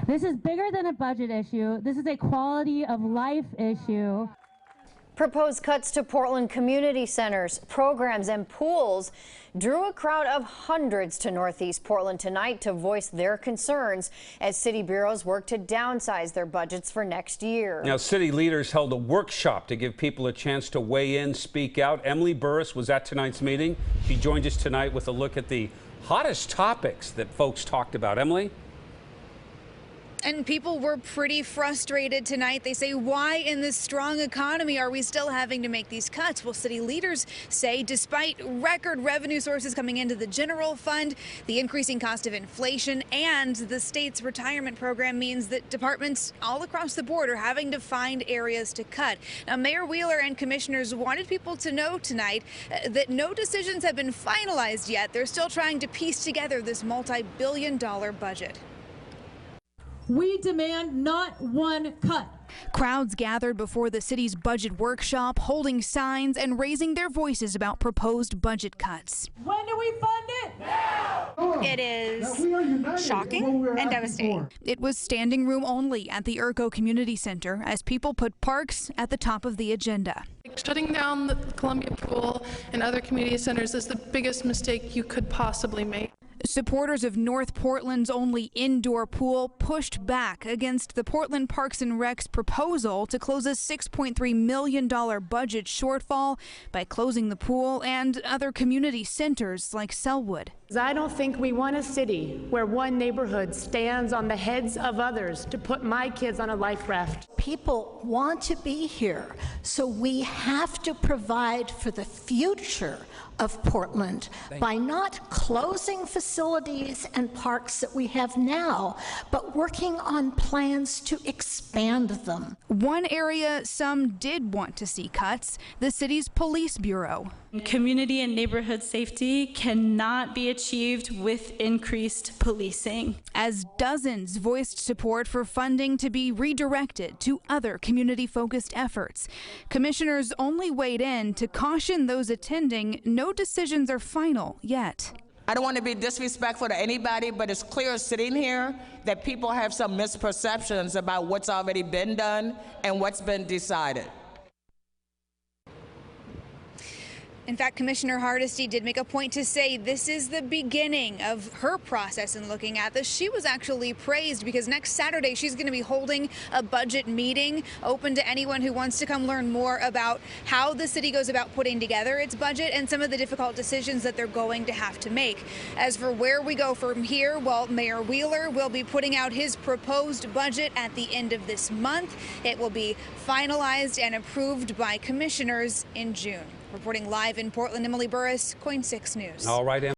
This is bigger than a budget issue. This is a quality of life issue. Proposed cuts to Portland community centers, programs, and pools drew a crowd of hundreds to Northeast Portland tonight to voice their concerns as city bureaus work to downsize their budgets for next year. Now, city leaders held a workshop to give people a chance to weigh in, speak out. Emily Burris was at tonight's meeting. She joined us tonight with a look at the hottest topics that folks talked about. Emily? And people were pretty frustrated tonight. They say, why in this strong economy are we still having to make these cuts? Well, city leaders say despite record revenue sources coming into the general fund, the increasing cost of inflation and the state's retirement program means that departments all across the board are having to find areas to cut. Now, Mayor Wheeler and commissioners wanted people to know tonight that no decisions have been finalized yet. They're still trying to piece together this multi-billion-dollar budget. We demand not one cut. Crowds gathered before the city's budget workshop, holding signs and raising their voices about proposed budget cuts. When do we fund it? Now! It is shocking and devastating. It was standing room only at the Urco Community Center as people put parks at the top of the agenda. Shutting down the Columbia Pool and other community centers is the biggest mistake you could possibly make. Supporters of North Portland's only indoor pool pushed back against the Portland Parks and Rec's proposal to close a $6.3 million budget shortfall by closing the pool and other community centers like Selwood. I don't think we want a city where one neighborhood stands on the heads of others to put my kids on a life raft. People want to be here, so we have to provide for the future of Portland by not closing facilities and parks that we have now, but working on plans to expand them. One area some did want to see cuts, the city's police bureau. Community and neighborhood safety cannot be achieved with increased policing. As dozens voiced support for funding to be redirected to other community-focused efforts. Commissioners only weighed in to caution those attending no decisions are final yet. I don't want to be disrespectful to anybody, but it's clear sitting here that people have some misperceptions about what's already been done and what's been decided. In fact, Commissioner Hardesty did make a point to say this is the beginning of her process in looking at this. She was actually praised because next Saturday she's going to be holding a budget meeting open to anyone who wants to come learn more about how the city goes about putting together its budget and some of the difficult decisions that they're going to have to make. As for where we go from here, well, Mayor Wheeler will be putting out his proposed budget at the end of this month. It will be finalized and approved by commissioners in June. Reporting live in Portland, Emily Burris, KOIN 6 News. All right,